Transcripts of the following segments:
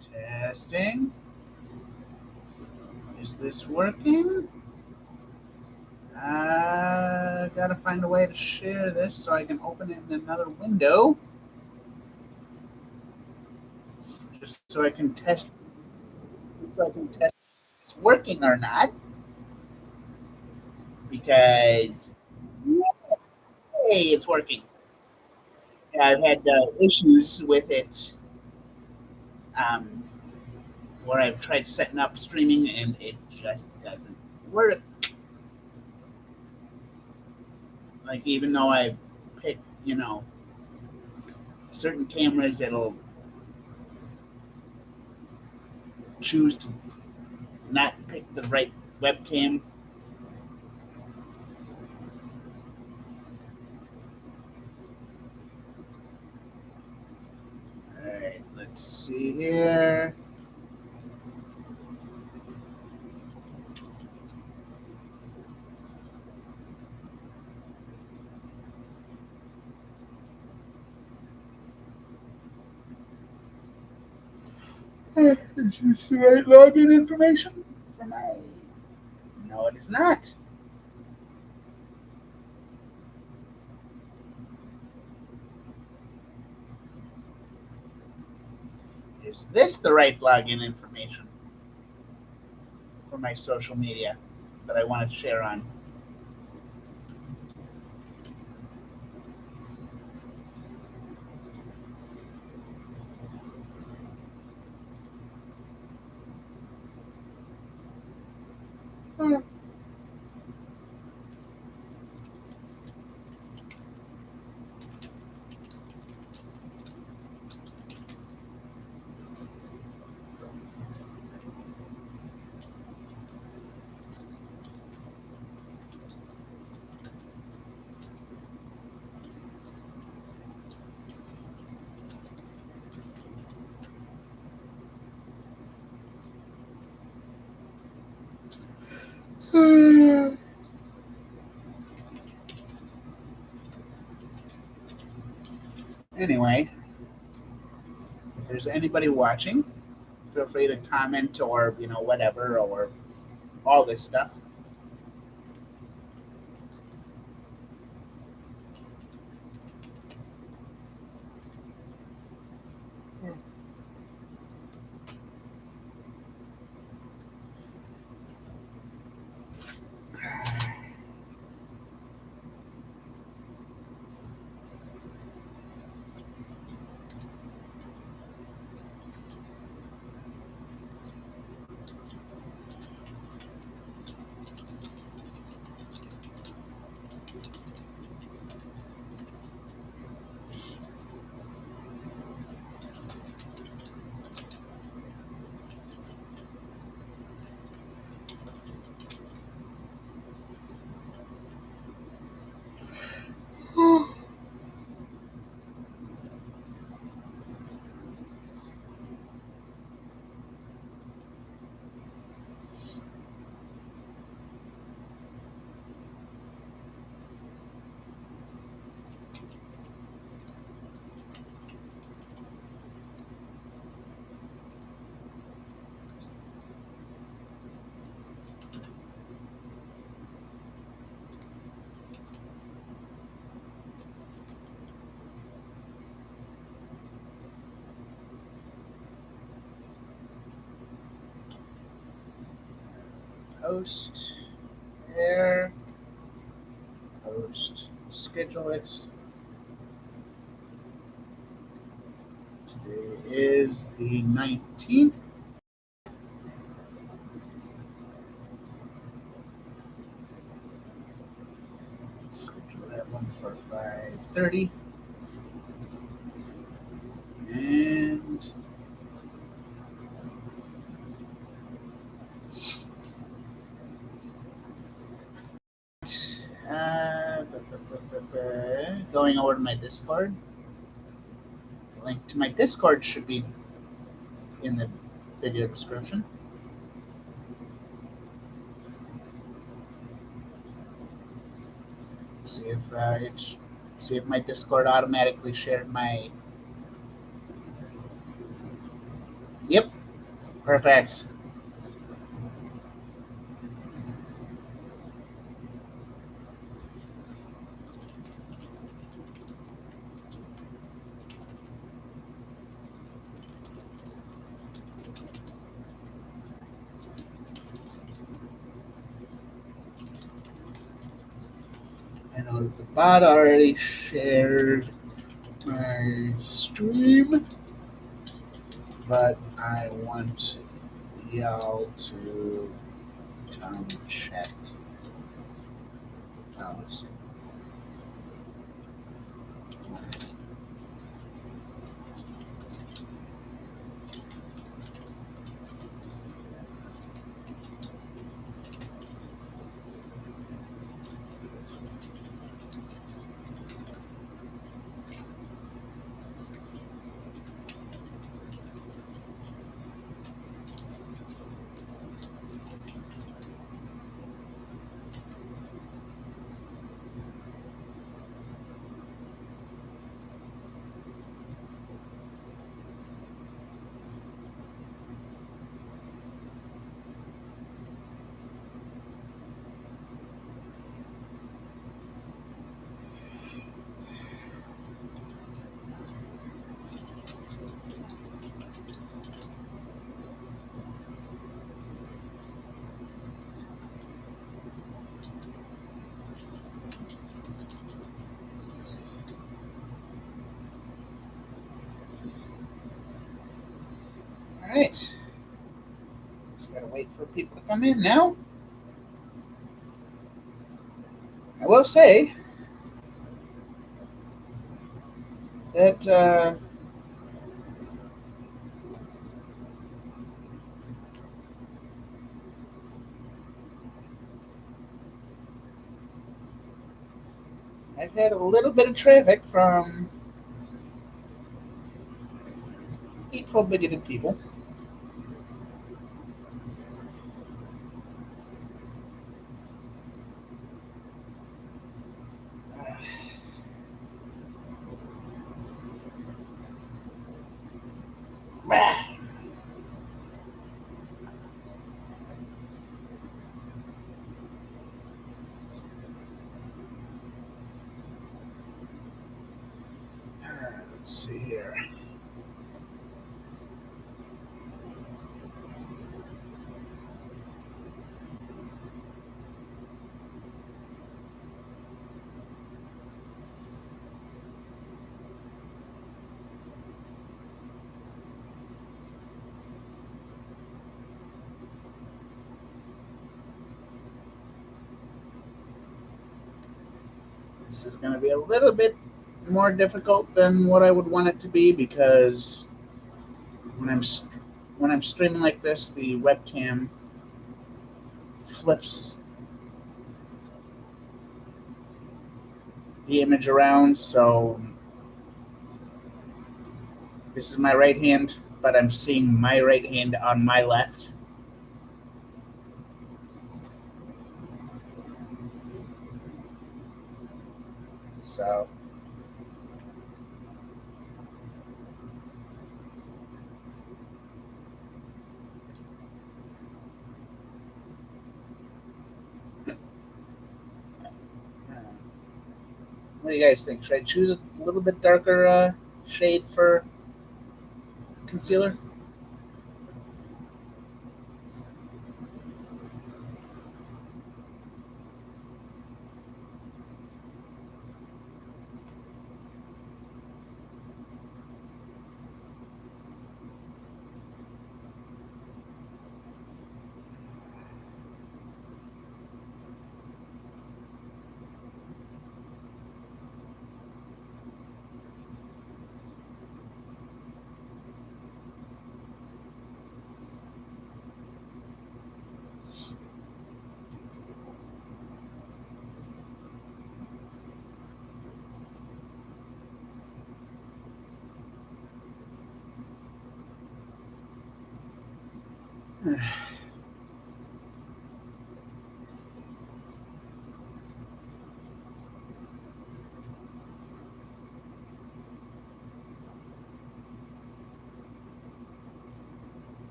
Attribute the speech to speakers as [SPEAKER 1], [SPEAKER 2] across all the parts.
[SPEAKER 1] Testing. Is this working? Gotta find a way to share this so I can open it in another window. Just so I can test if it's working or not. Because hey, it's working. Yeah, I've had issues with it um, where I've tried setting up streaming and it just doesn't work. Like even though I pick, certain cameras that'll choose to not pick the right webcam. All right, let's see here. Is this the right login information for my? No, it is not. Is this the right login information for my social media that I want to share on? Hmm. Anyway, if there's anybody watching, feel free to comment or whatever or all this stuff. Host, there, host, schedule it. Today is the 19th. Schedule that one for 5:30. And going over to my Discord. The link to my Discord should be in the video description. See if see if my Discord automatically shared my Yep. Perfect. I know that the bot already shared my stream, but I want y'all to come check out. All right. Just gotta wait for people to come in now. I will say that I've had a little bit of traffic from hateful, bigoted people. Let's see here. This is going to be a little bit more difficult than what I would want it to be because when I'm streaming like this, the webcam flips the image around. So this is my right hand, but I'm seeing my right hand on my left. So what do you guys think? Should I choose a little bit darker shade for concealer?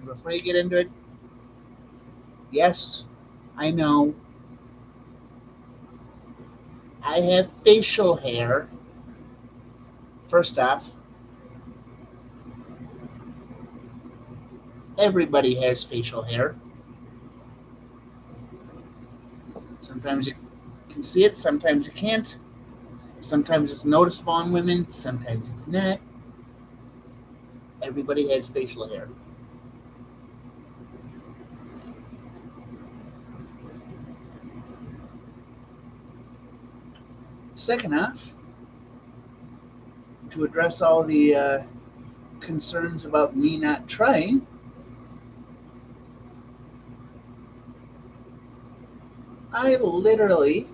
[SPEAKER 1] before you get into it, yes, I know I have facial hair. First off, everybody has facial hair. Sometimes you can see it, sometimes you can't. Sometimes it's noticeable on women, sometimes it's not. Everybody has facial hair. Second off, to address all the concerns about me not trying, I literally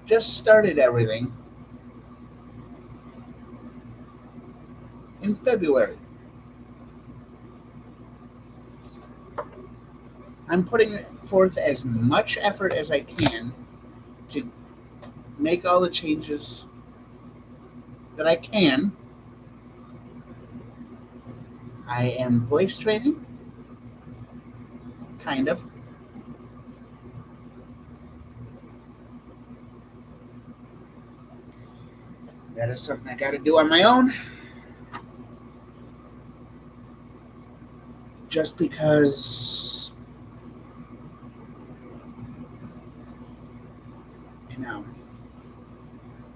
[SPEAKER 1] just started everything in February. I'm putting forth as much effort as I can to make all the changes that I can. I am voice training, kind of. That is something I got to do on my own. Just because, you know,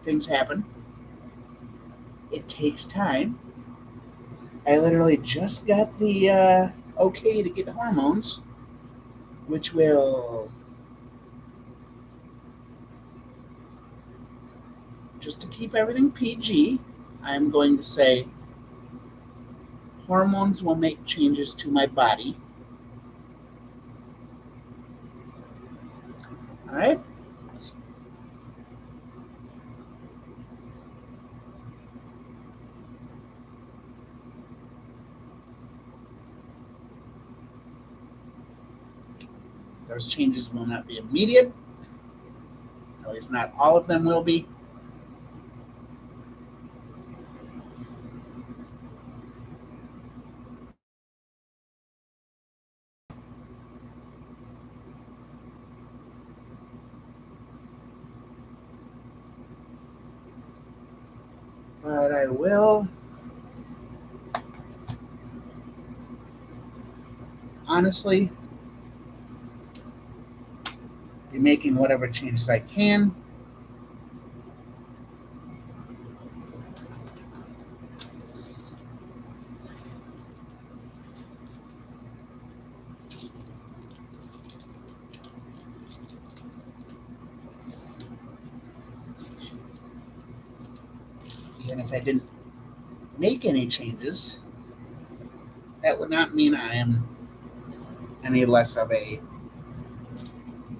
[SPEAKER 1] things happen. It takes time. I literally just got the okay to get hormones, which will, just to keep everything PG, I'm going to say hormones will make changes to my body. All right? Those changes will not be immediate. At least not all of them will be. But I will honestly be making whatever changes I can. Even if I didn't make any changes, that would not mean I am any less of a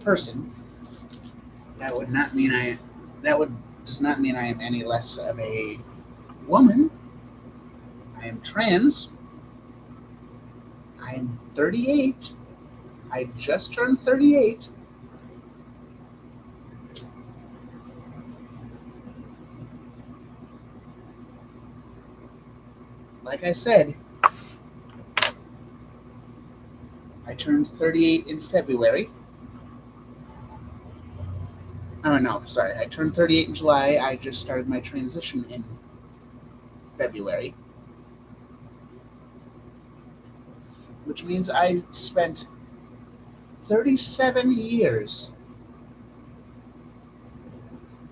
[SPEAKER 1] person. That would not mean that would does not mean I am any less of a woman. I am trans. I'm 38. I just turned 38. Like I said, I turned 38 in February. Oh, no, sorry. I turned 38 in July. I just started my transition in February. Which means I spent 37 years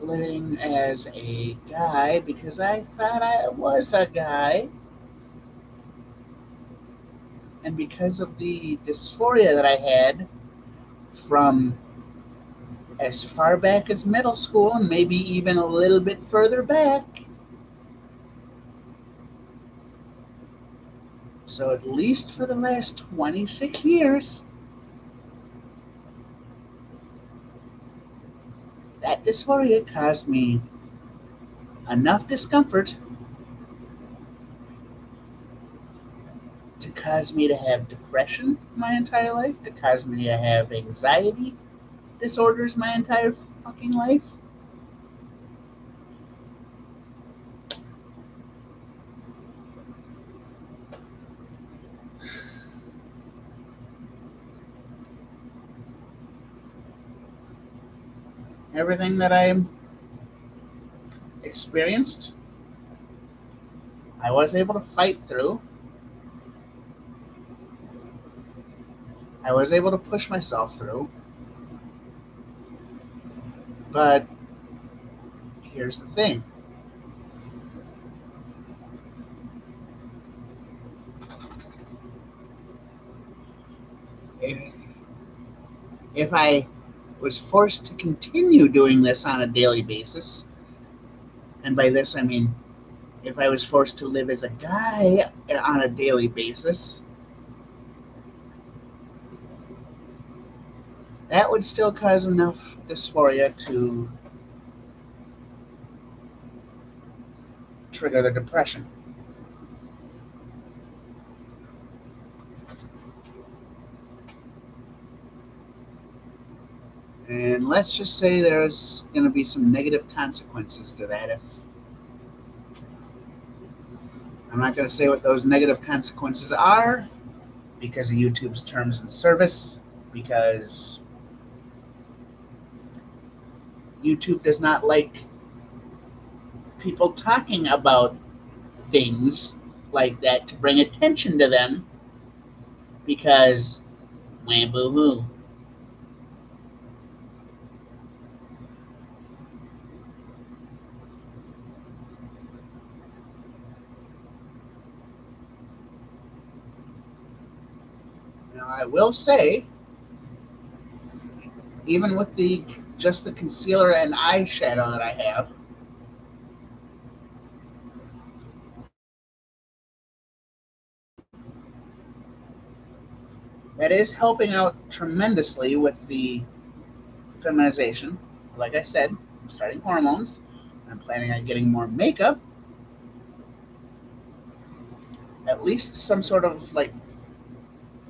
[SPEAKER 1] living as a guy because I thought I was a guy. And because of the dysphoria that I had from as far back as middle school and maybe even a little bit further back. So at least for the last 26 years, that dysphoria caused me enough discomfort to cause me to have depression my entire life, to cause me to have anxiety disorders my entire fucking life. everything that I experienced, I was able to fight through. I was able to push myself through. But here's the thing. If I was forced to continue doing this on a daily basis, and by this I mean if I was forced to live as a guy on a daily basis, that would still cause enough dysphoria to trigger the depression. And let's just say there's going to be some negative consequences to that. If I'm not going to say what those negative consequences are because of YouTube's terms and service, because YouTube does not like people talking about things like that to bring attention to them because wham boo hoo. Now I will say, even with the just the concealer and eyeshadow that I have, that is helping out tremendously with the feminization. Like I said, I'm starting hormones. I'm planning on getting more makeup, at least some sort of like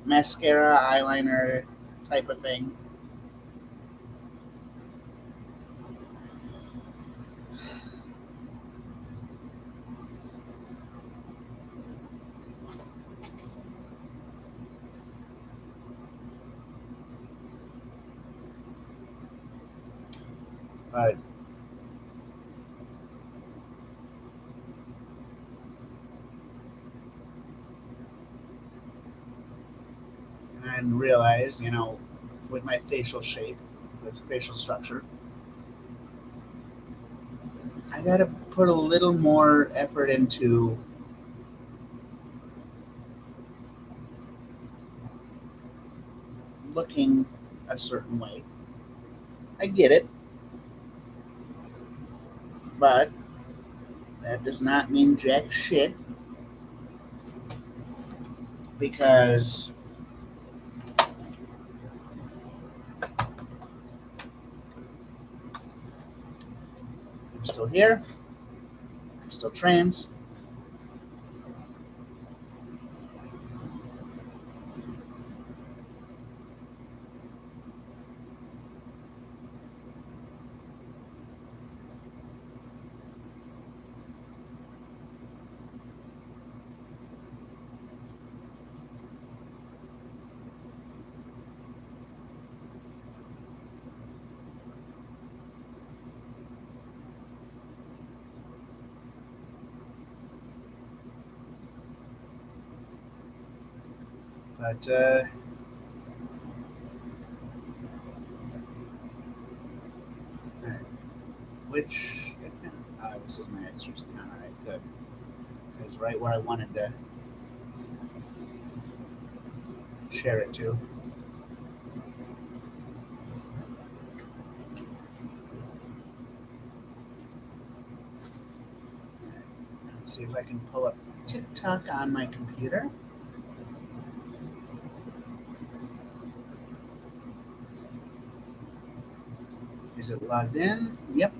[SPEAKER 1] mascara, eyeliner type of thing. But and realize, with my facial shape, with facial structure, I got to put a little more effort into looking a certain way. I get it, but that does not mean jack shit because I'm still here, I'm still trans. But which this is my extras account. All right, good. It's right where I wanted to share it to. Let's see if I can pull up TikTok on my computer. Is it logged in? Yep.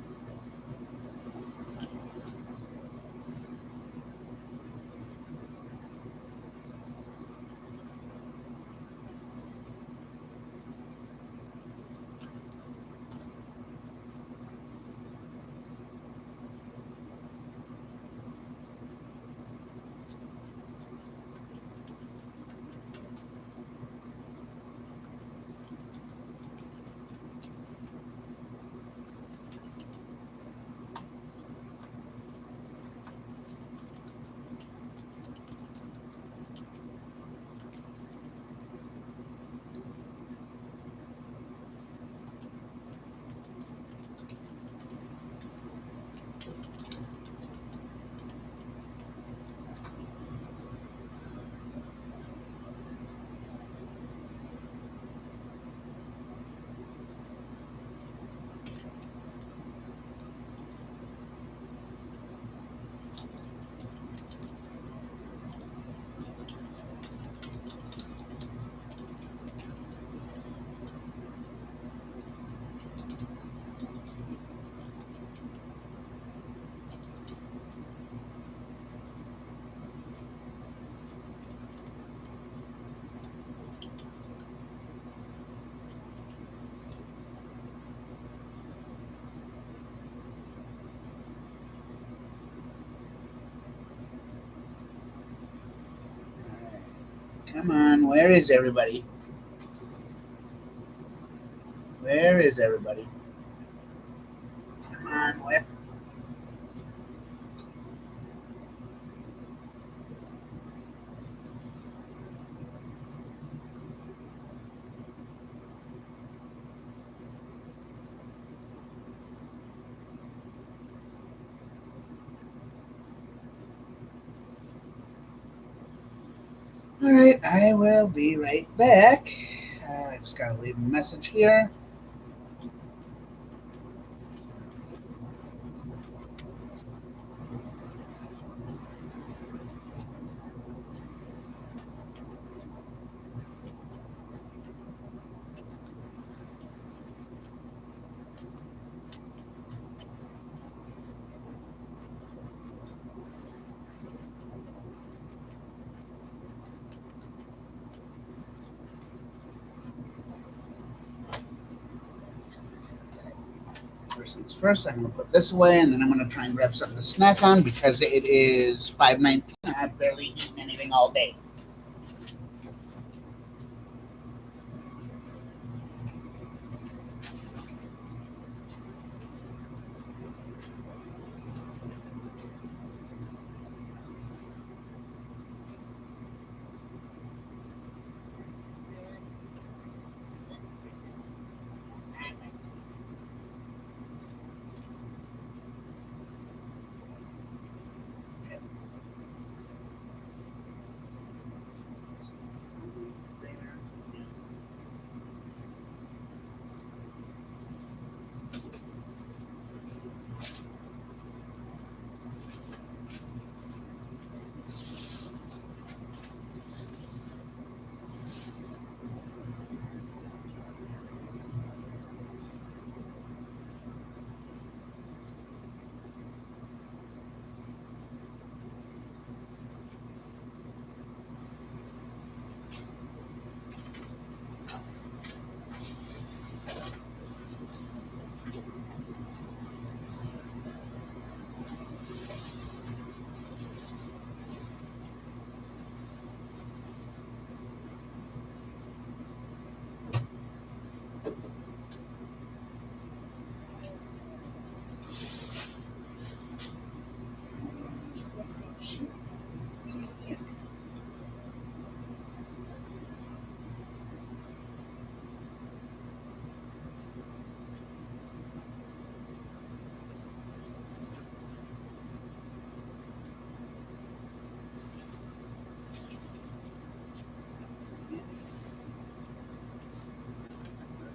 [SPEAKER 1] Come on, where is everybody? Where is everybody? Come on, where? All right, I will be right back. I just gotta leave a message here. First things first, I'm gonna put this away, and then I'm gonna try and grab something to snack on because it is 5:19. I've barely eaten anything all day.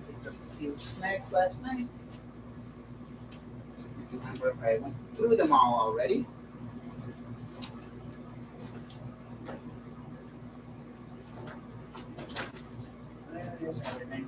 [SPEAKER 1] Picked up a few snacks last night. I don't remember if I went through them all already. There is everything.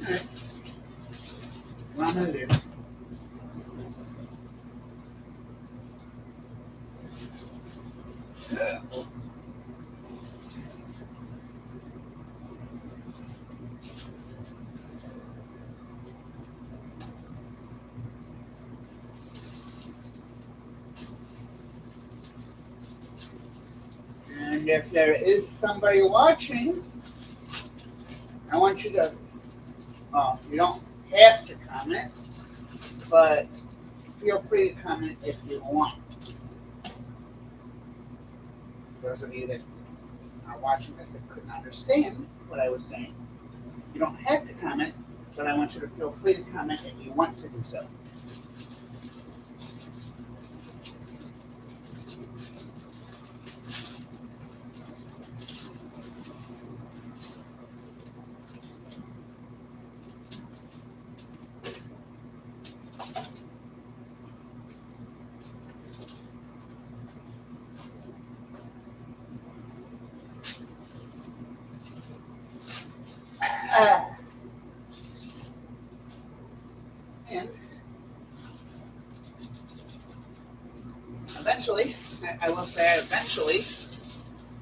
[SPEAKER 1] All right, what I'm gonna do. And if there is somebody watching, I want you to, you don't have to comment, but feel free to comment if you want. Those of you that are watching this that couldn't understand what I was saying, you don't have to comment, but I want you to feel free to comment if you want to do so. And eventually, I will say eventually,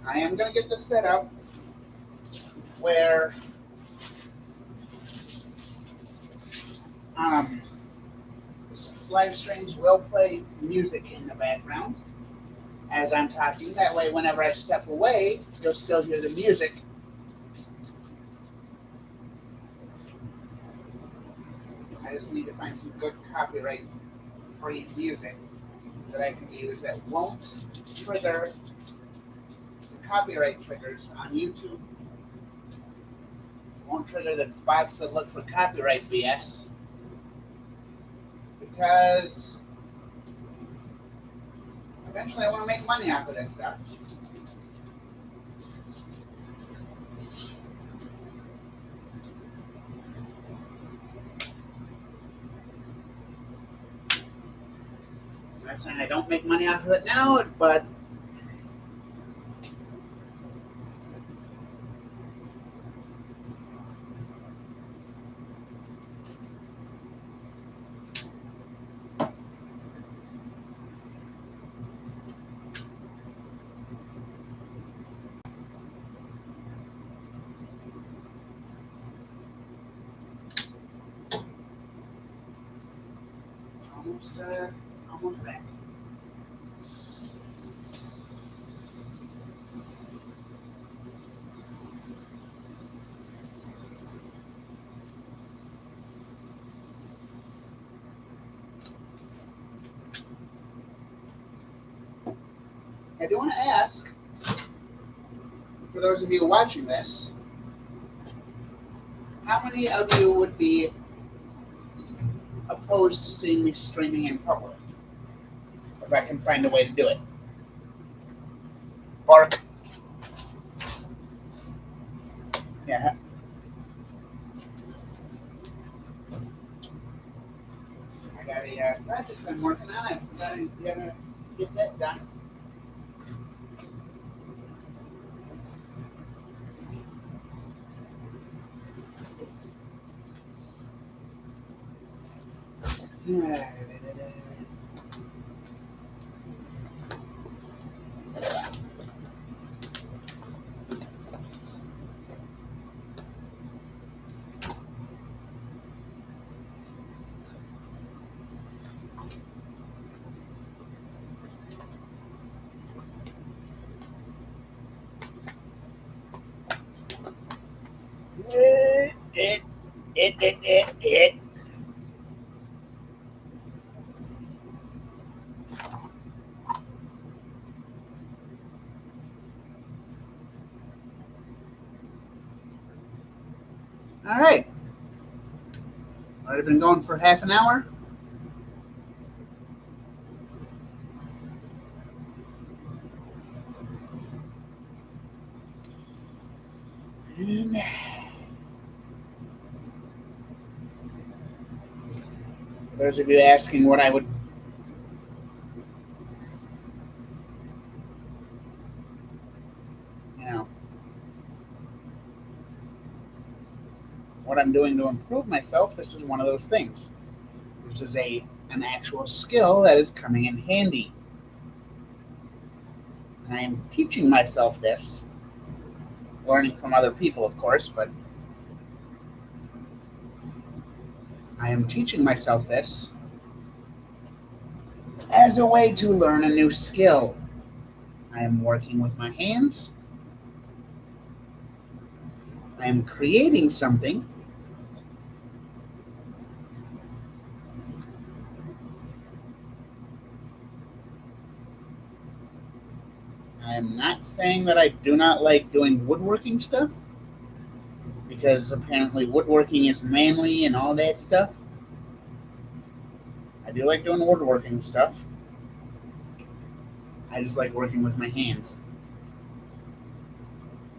[SPEAKER 1] I am going to get this set up where um, live streams will play music in the background as I'm talking. That way, whenever I step away, you'll still hear the music. I just need to find some good copyright-free music that I can use that won't trigger the copyright triggers on YouTube. Won't trigger the bots that look for copyright BS. Because eventually I want to make money off of this stuff. I'm not saying I don't make money off of it now, but almost back. I do want to ask, for those of you watching this, how many of you would be opposed to seeing me streaming in public? If I can find a way to do it. Bark. Yeah. I got a project I'm working on. I've got to get that done. It. All right. Already been going for half an hour. And for those of you asking what I would, what I'm doing to improve myself, this is one of those things. This is an actual skill that is coming in handy. And I am teaching myself this, learning from other people, of course, but I am teaching myself this as a way to learn a new skill. I am working with my hands. I am creating something. I am not saying that I do not like doing woodworking stuff, because apparently woodworking is manly and all that stuff. I do like doing woodworking stuff. I just like working with my hands.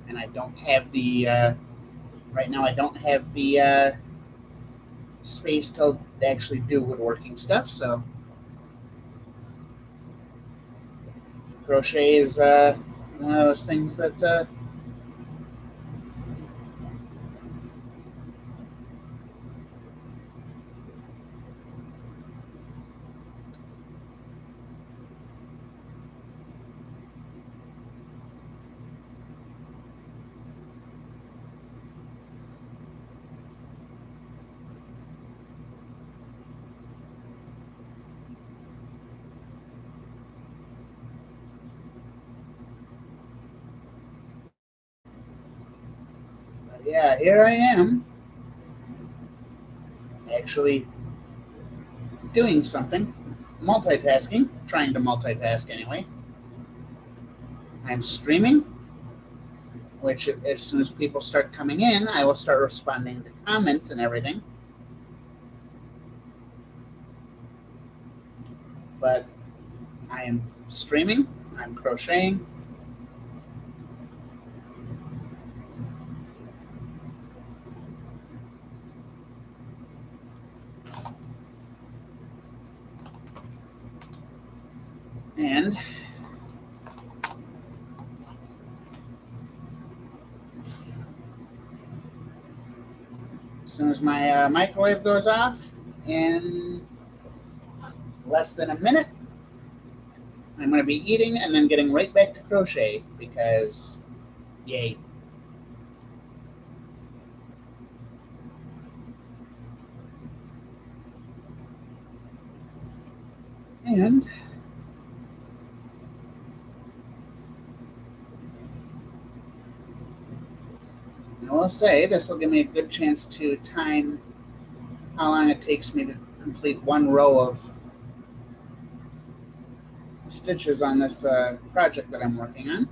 [SPEAKER 1] And I don't have the, right now I don't have the space to actually do woodworking stuff, so crochet is one of those things that Yeah, here I am, actually doing something, multitasking, trying to multitask anyway. I'm streaming, which as soon as people start coming in, I will start responding to comments and everything. But I am streaming, I'm crocheting, and as soon as my microwave goes off in less than a minute, I'm going to be eating and then getting right back to crochet because, yay. And I will say this will give me a good chance to time how long it takes me to complete one row of stitches on this project that I'm working on.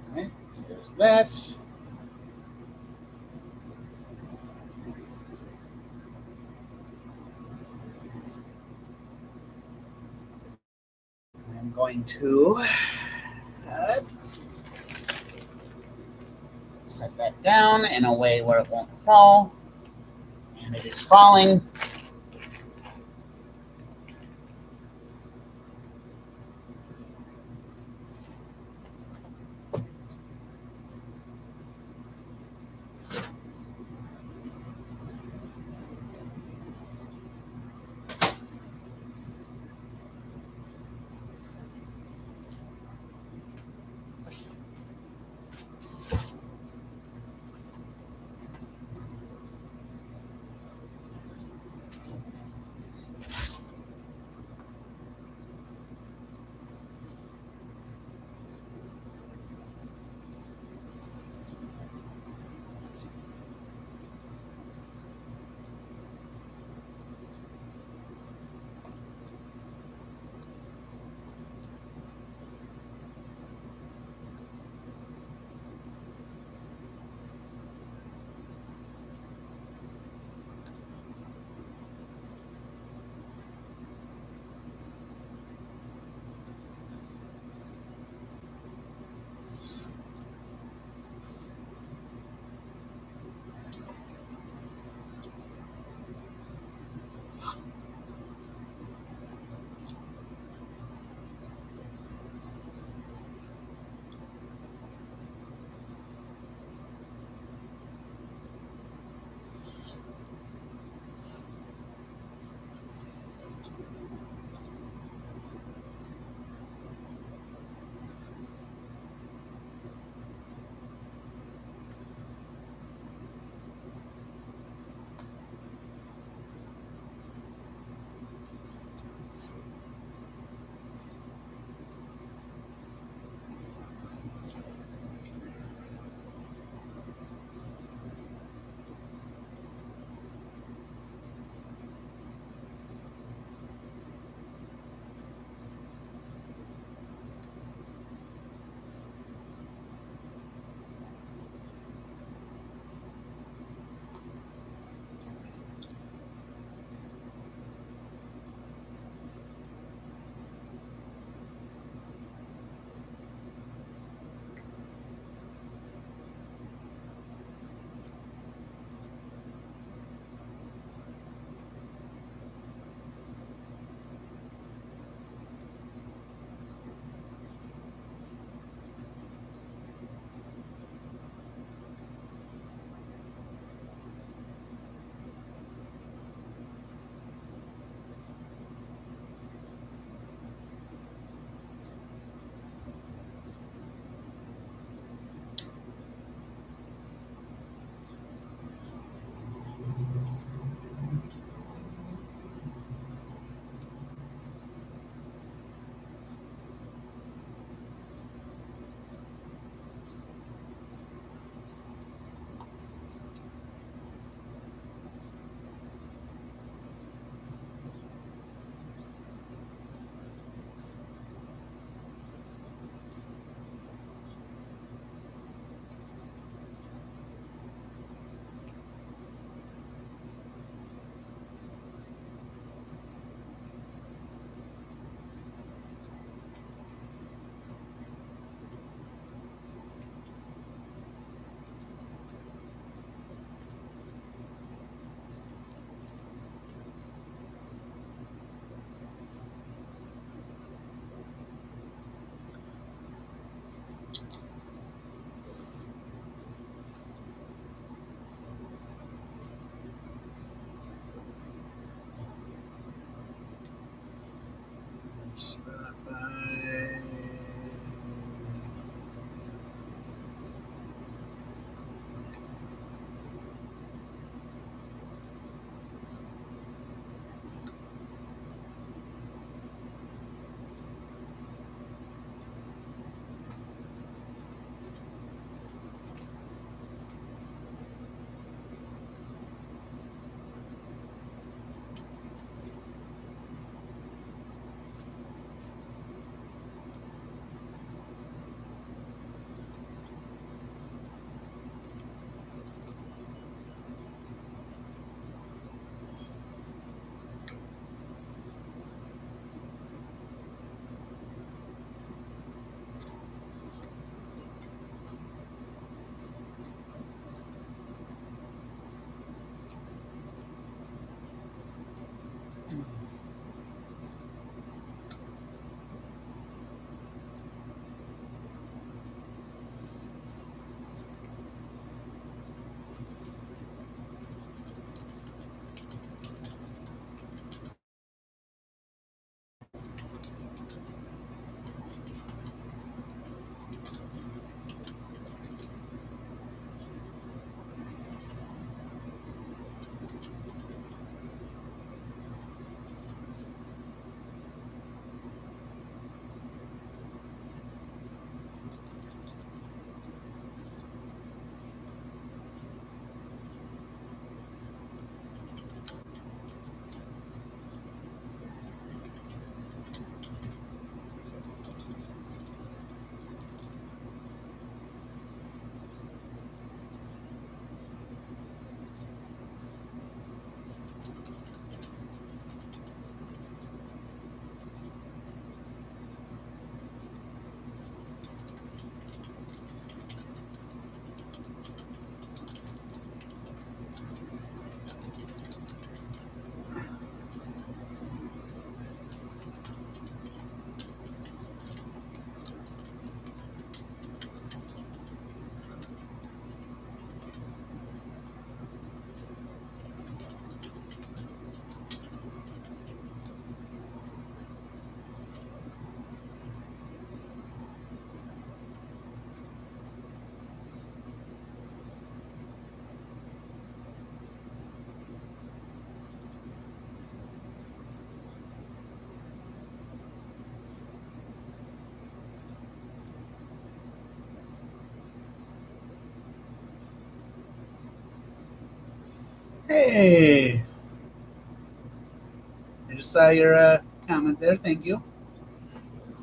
[SPEAKER 1] All right, so there's that. I'm going to set that down in a way where it won't fall. And it is falling. Hey, I just saw your comment there. Thank you.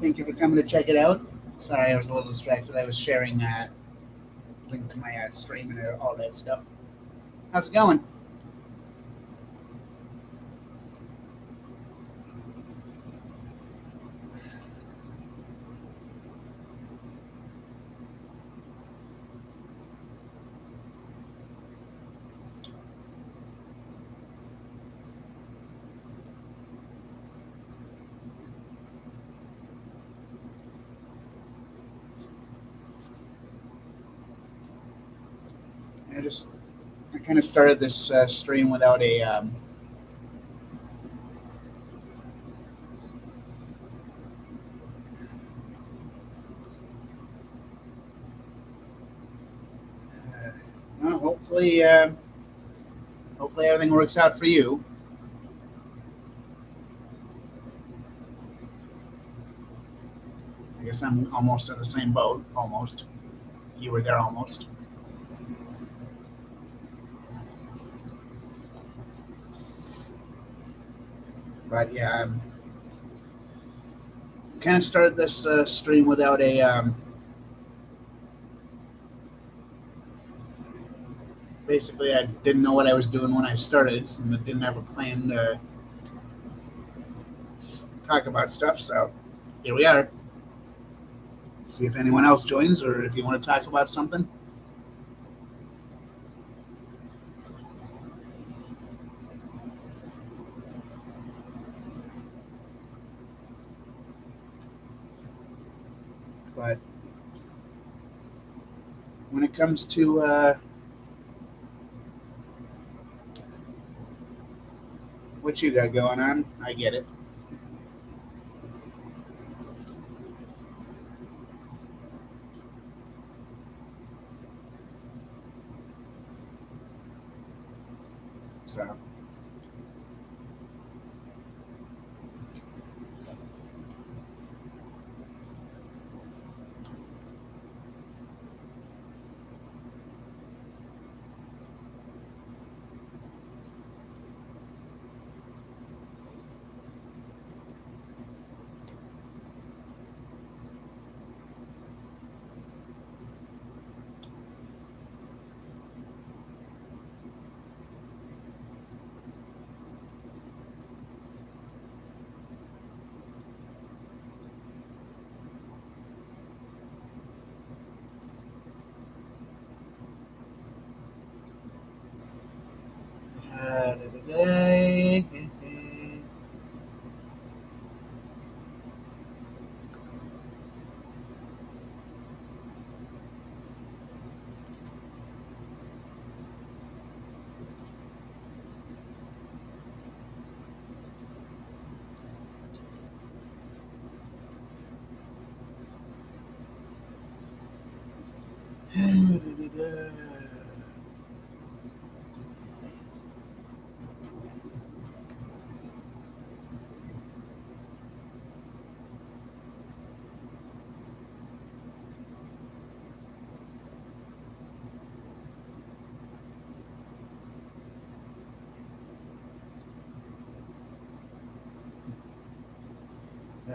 [SPEAKER 1] Thank you for coming to check it out. Sorry, I was a little distracted. I was sharing link to my stream and all that stuff. How's it going? I kind of started this stream without a well, hopefully everything works out for you. I guess I'm almost in the same boat. Almost. You were there almost. But yeah, kind of started this stream without a basically I didn't know what I was doing when I started and I didn't have a plan to talk about stuff. So here we are. See if anyone else joins or if you want to talk about something. But when it comes to what you got going on, I get it. So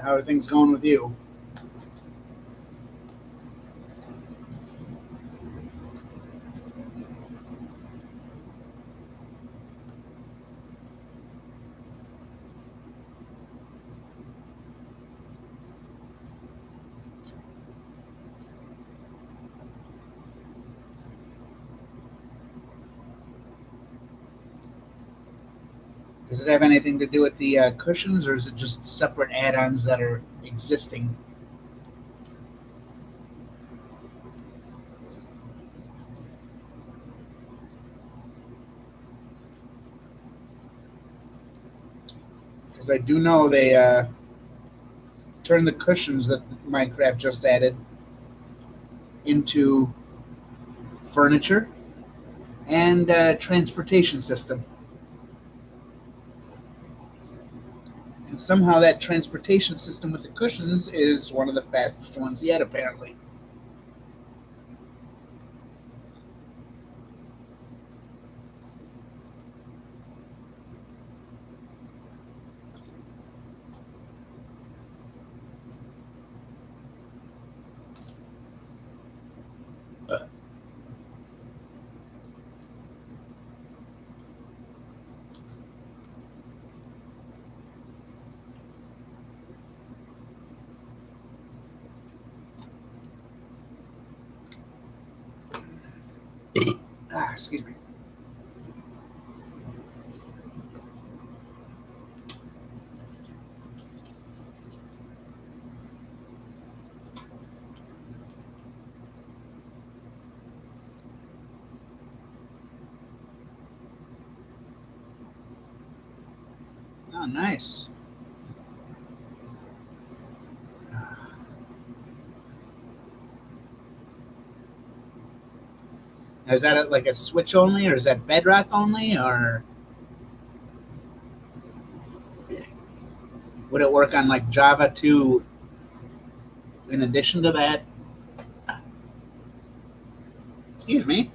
[SPEAKER 1] how are things going with you? Does it have anything to do with the cushions, or is it just separate add-ons that are existing? Because I do know they turned the cushions that Minecraft just added into furniture and transportation system. And somehow that transportation system with the cushions is one of the fastest ones yet, apparently. Oh, nice. Now, is that like a Switch only, or is that Bedrock only, or would it work on like Java 2 in addition to that? Excuse me.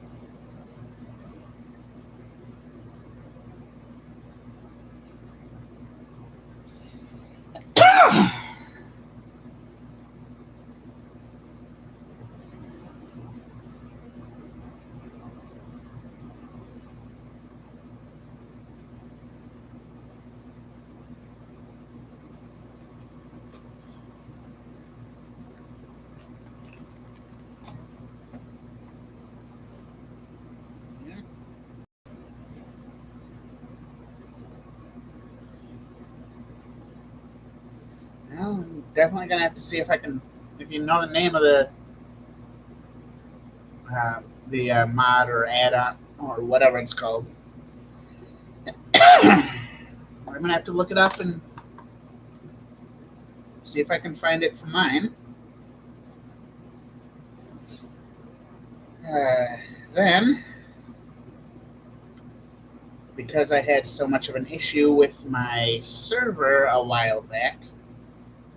[SPEAKER 1] Well, I'm definitely gonna have to see if I can, if you know the name of uh, the mod or add-on or whatever it's called. I'm gonna have to look it up and see if I can find it for mine. Uh, then, because I had so much of an issue with my server a while back,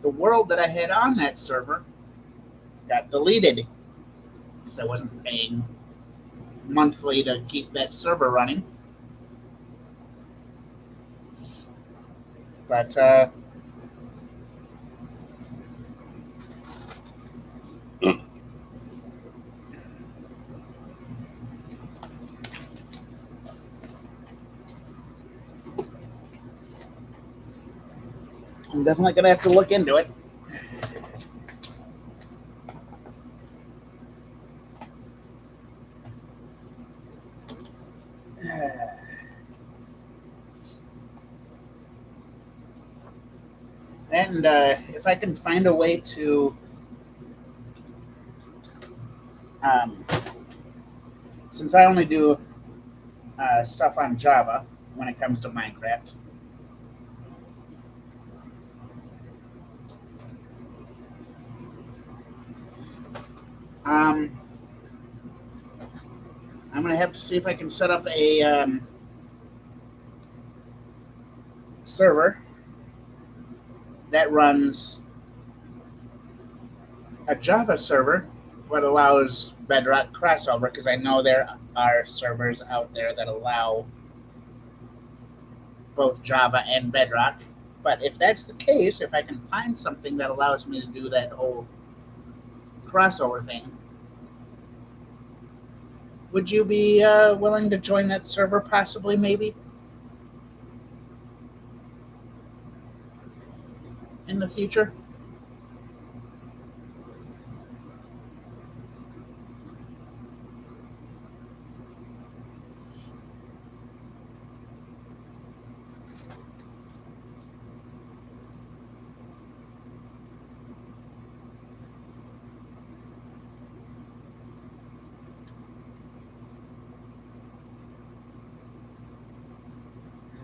[SPEAKER 1] the world that I had on that server got deleted because I wasn't paying monthly to keep that server running. But I'm definitely gonna have to look into it. And if I can find a way to, um, since I only do stuff on Java when it comes to Minecraft, um, I'm going to have to see if I can set up a server that runs a Java server but allows Bedrock crossover, because I know there are servers out there that allow both Java and Bedrock. But if that's the case, if I can find something that allows me to do that whole crossover thing, would you be willing to join that server possibly, maybe, in the future?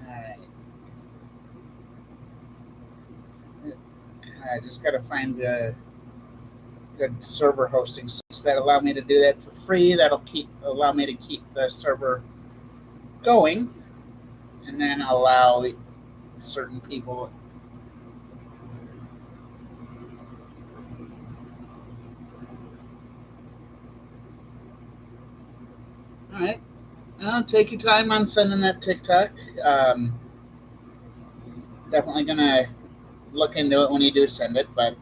[SPEAKER 1] All right. I just got to find good server hosting sites that allow me to do that for free. That'll allow me to keep the server going, and then allow certain people. All right, take your time on sending that TikTok. Um, Definitely gonna look into it when you do send it, but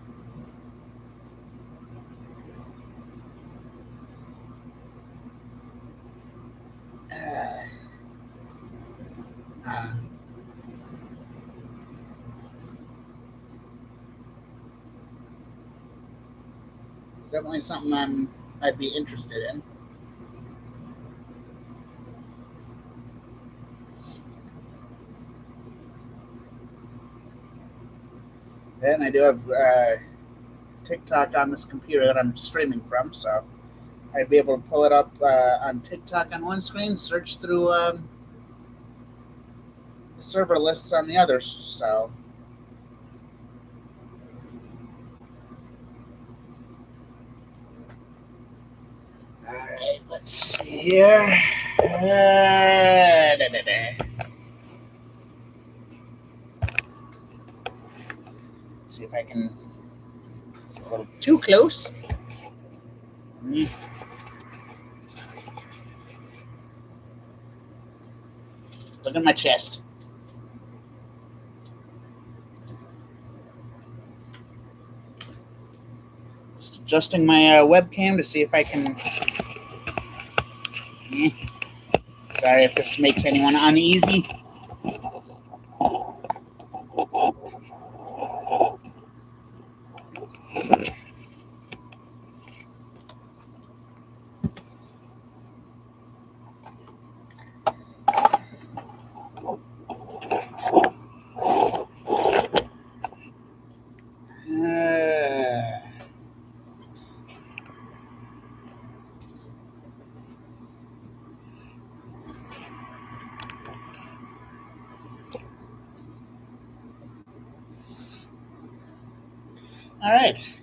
[SPEAKER 1] uh, uh, it's definitely something I'd be interested in. Then I do have TikTok on this computer that I'm streaming from, so I'd be able to pull it up on TikTok on one screen, search through the server lists on the others. So, all right, let's see here. Da, da, da. See if I can. It's a little too close. Look at my chest. Just adjusting my webcam to see if I can. Sorry if this makes anyone uneasy. All right.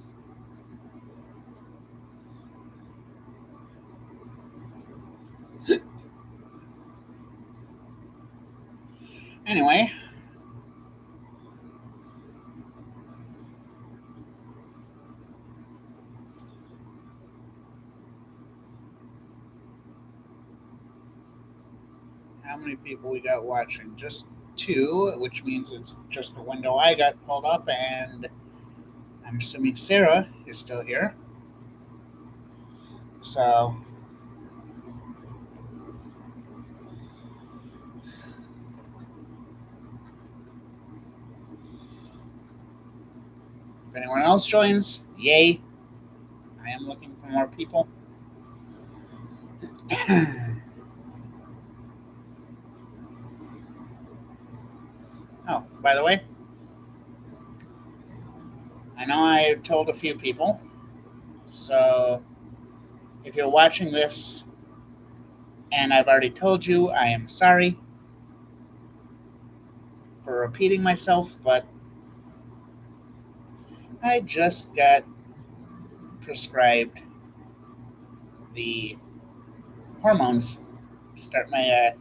[SPEAKER 1] Anyway. How many people we got watching? Just two, which means it's just the window I got pulled up, and I'm assuming Sarah is still here. So, if anyone else joins, yay. I am looking for more people. Oh, by the way, I know I told a few people, so if you're watching this and I've already told you, I am sorry for repeating myself, but I just got prescribed the hormones to start my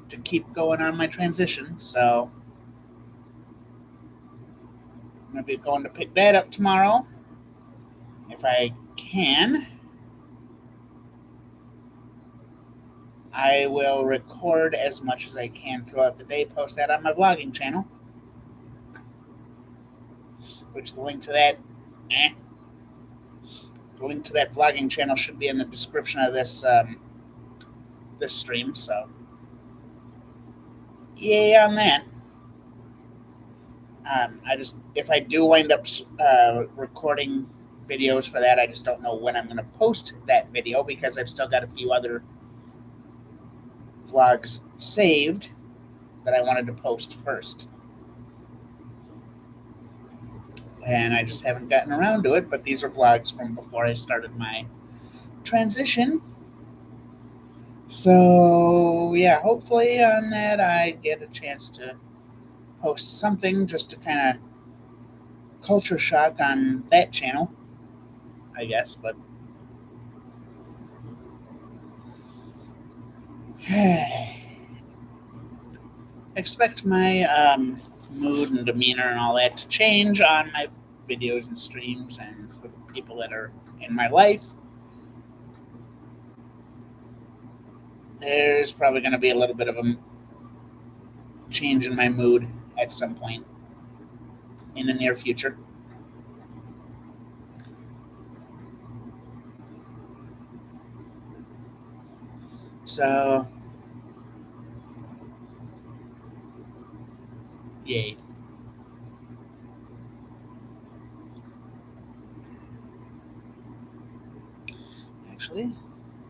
[SPEAKER 1] to keep going on my transition. So I'm gonna be going to pick that up tomorrow if I can. I will record as much as I can throughout the day, post that on my vlogging channel, which the link to that the link to that vlogging channel should be in the description of this stream. So yay on that. I just, if I do wind up recording videos for that, I just don't know when I'm going to post that video because I've still got a few other vlogs saved that I wanted to post first. And I just haven't gotten around to it, but these are vlogs from before I started my transition. So, yeah, hopefully on that I get a chance to post something just to kind of culture shock on that channel, I guess, but expect my mood and demeanor and all that to change on my videos and streams and for the people that are in my life. There's probably going to be a little bit of a change in my mood at some point in the near future. So, yay. Actually,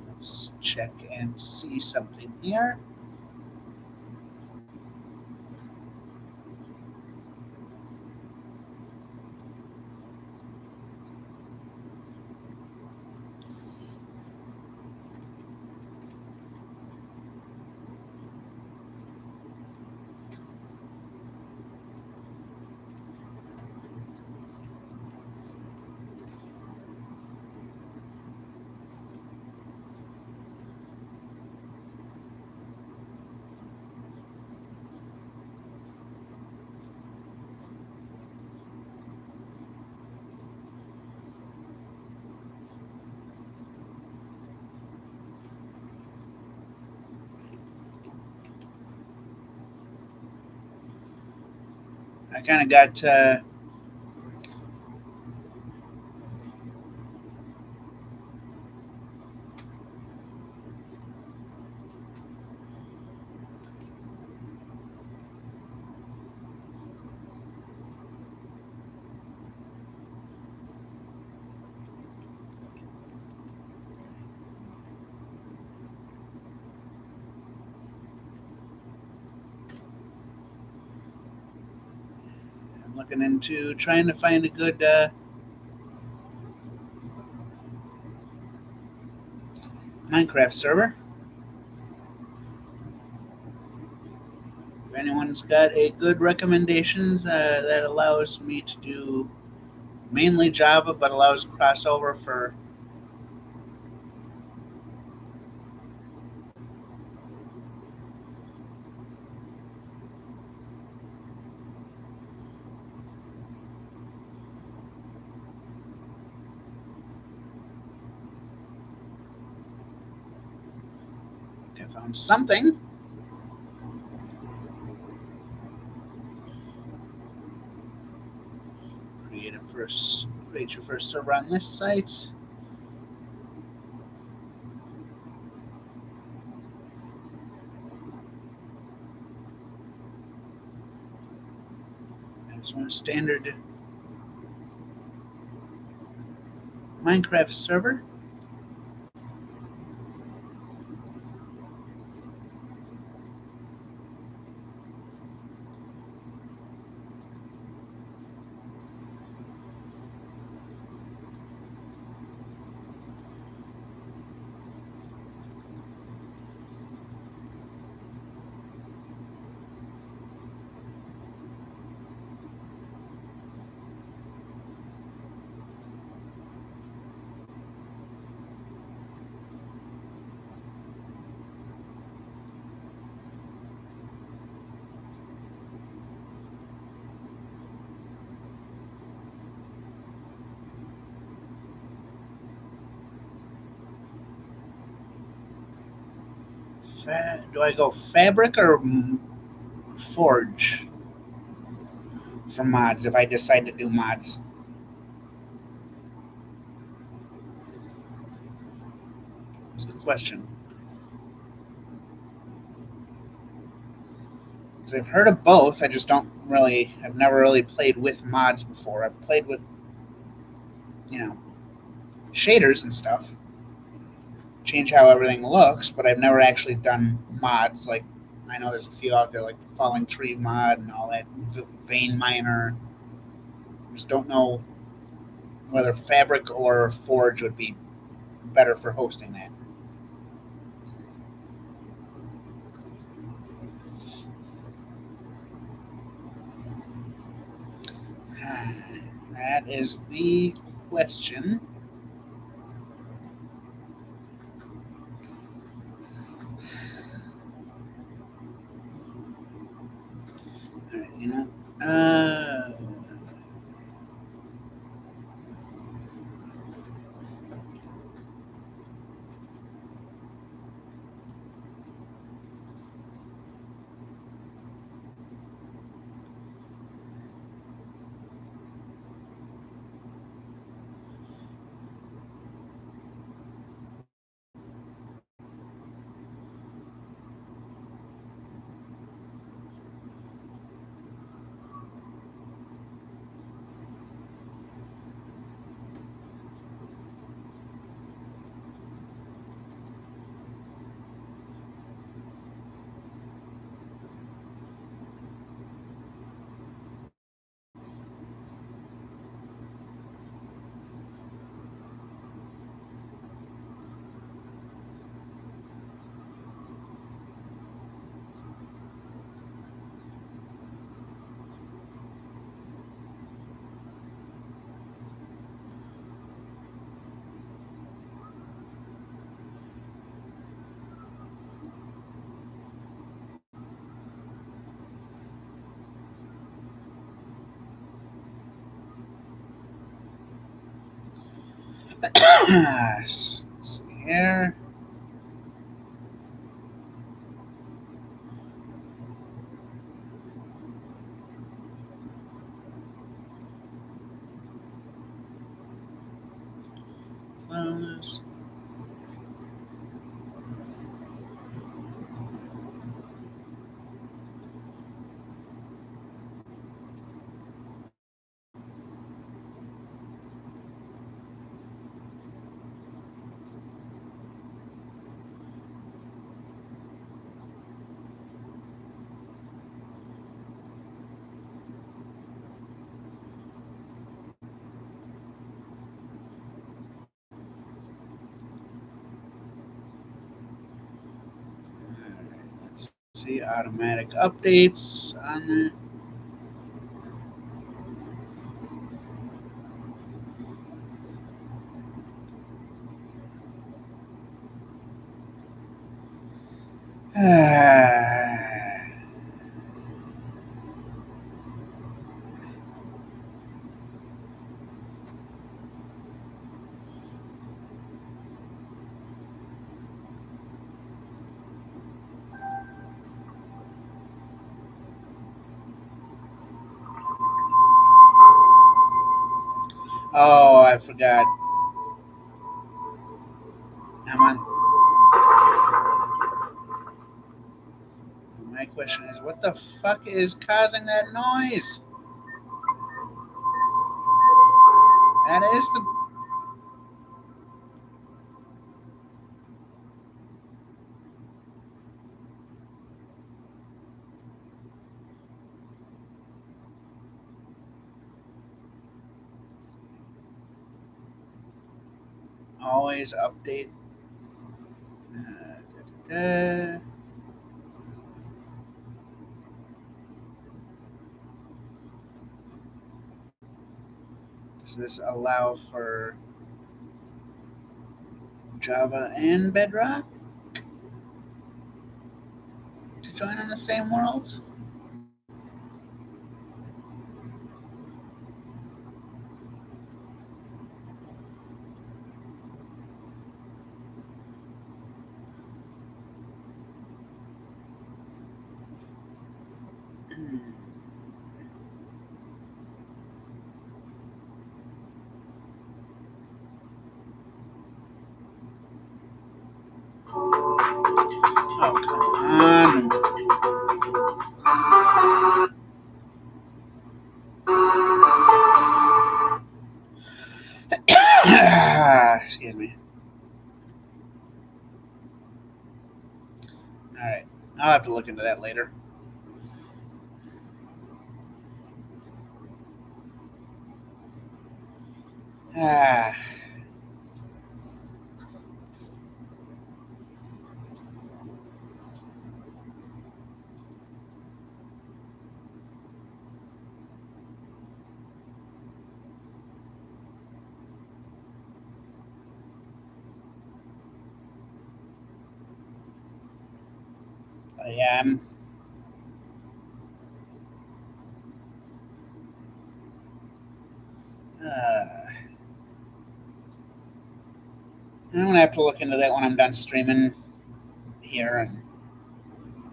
[SPEAKER 1] let's check and see something here. I kind of got I'm looking into trying to find a good Minecraft server. If anyone's got a good recommendations that allows me to do mainly Java, but allows crossover for I found something. Create your first server on this site. I just want a standard Minecraft server. Do I go fabric or forge for mods if I decide to do mods? Is the question. Because I've heard of both, I just don't really. I've never really played with mods before. I've played with, you know, shaders and stuff, change how everything looks, but I've never actually done mods. Like I know there's a few out there, like the Falling Tree mod and all that, Vein Miner. Just don't know whether Fabric or Forge would be better for hosting that. That is the question. You know, let's see here. Let's see automatic updates on the. Oh, I forgot. I'm on. My question is, what the fuck is causing that noise? That is the always update. Da. Does this allow for Java and Bedrock to join on the same world? Oh, come on. Excuse me. All right. I'll have to look into that later. Ah, yeah, I'm gonna have to look into that when I'm done streaming here and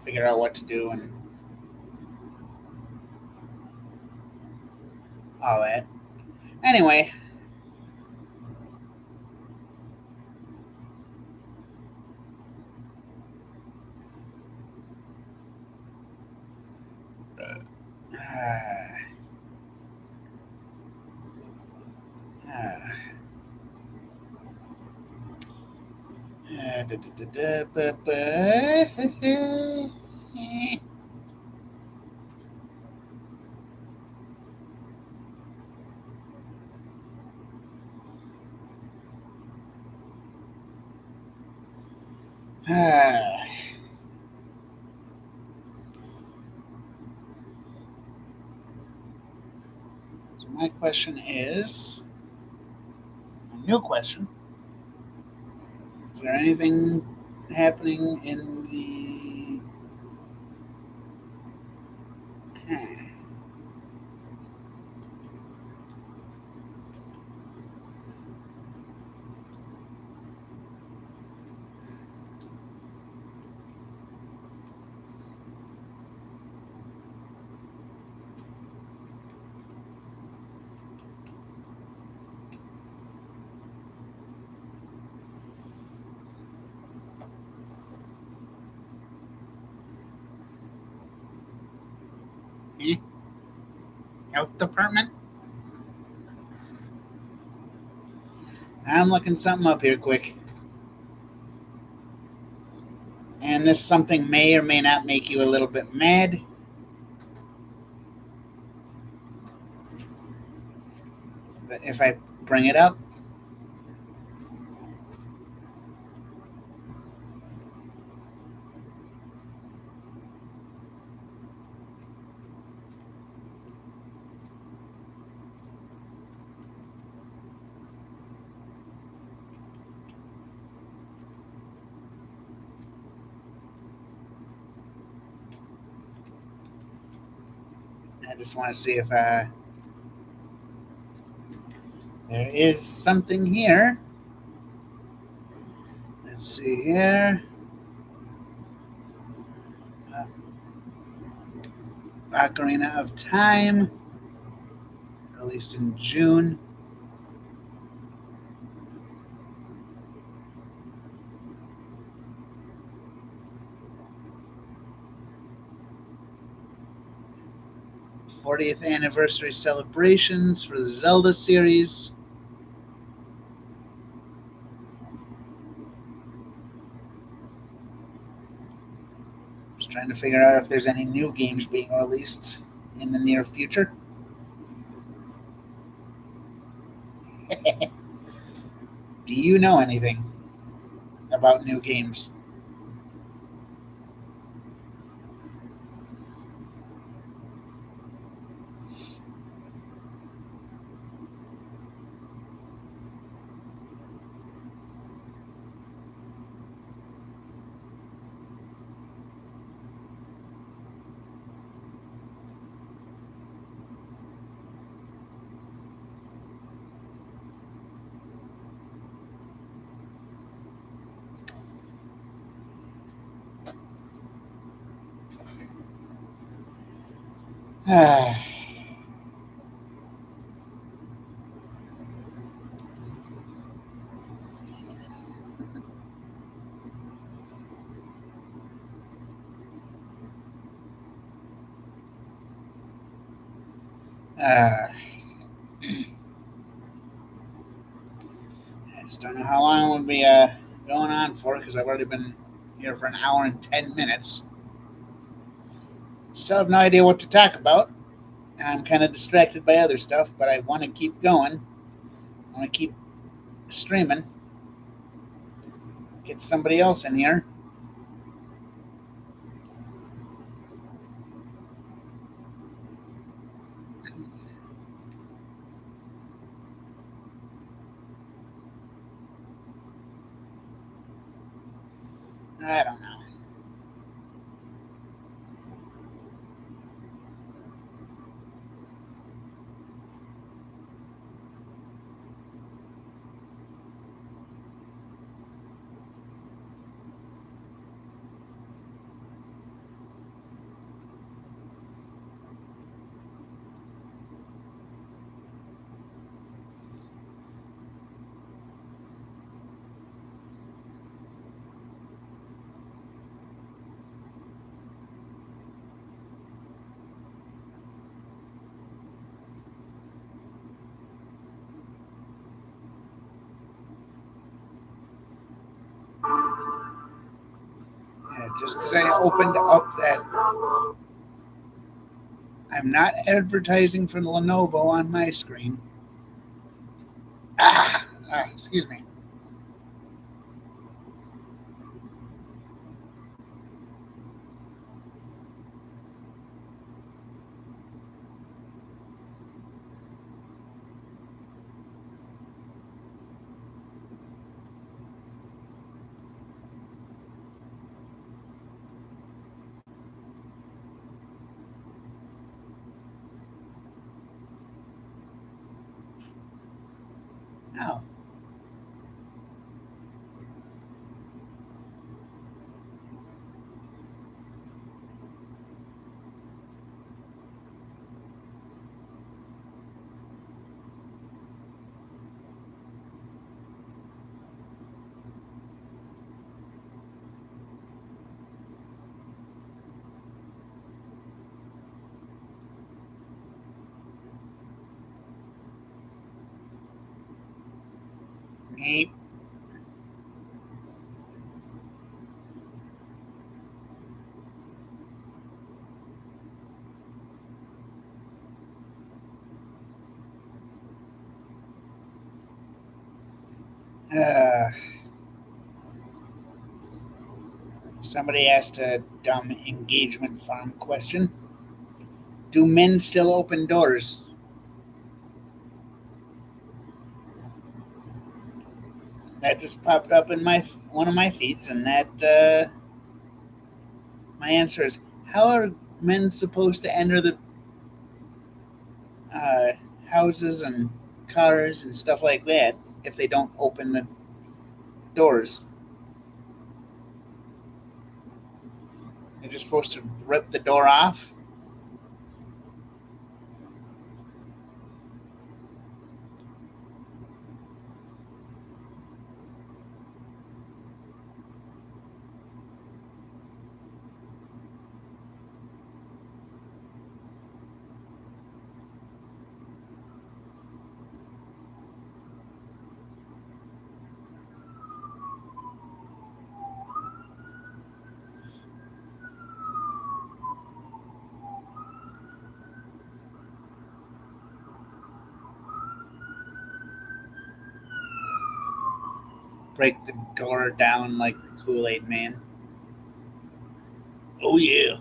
[SPEAKER 1] figure out what to do and all that. Anyway, ah, ah, da, da, da, da, ah. So my question is a new question. Is there anything happening in the? Hmm. Eh, Health department. I'm looking something up here quick. And this something may or may not make you a little bit mad. If I bring it up, I just want to see if there is something here. Let's see here. Uh, Ocarina of Time, released in June. '40th anniversary celebrations for the Zelda series. Just trying to figure out if there's any new games being released in the near future. Do you know anything about new games? Ah, I just don't know how long we'll be going on for because I've already been here for an hour and 10 minutes. Still have no idea what to talk about, and I'm kind of distracted by other stuff, but I want to keep going. I want to keep streaming, get somebody else in here. I don't know. Yeah, just because I opened up that, I'm not advertising for Lenovo on my screen. Excuse me. Oh, Hey, uh, somebody asked a dumb engagement farm question. Do men still open doors? That just popped up in my one of my feeds, and that my answer is: how are men supposed to enter the uh, houses and cars and stuff like that if they don't open the doors? They're just supposed to rip the door off. Break the door down like the Kool Aid Man. Oh yeah.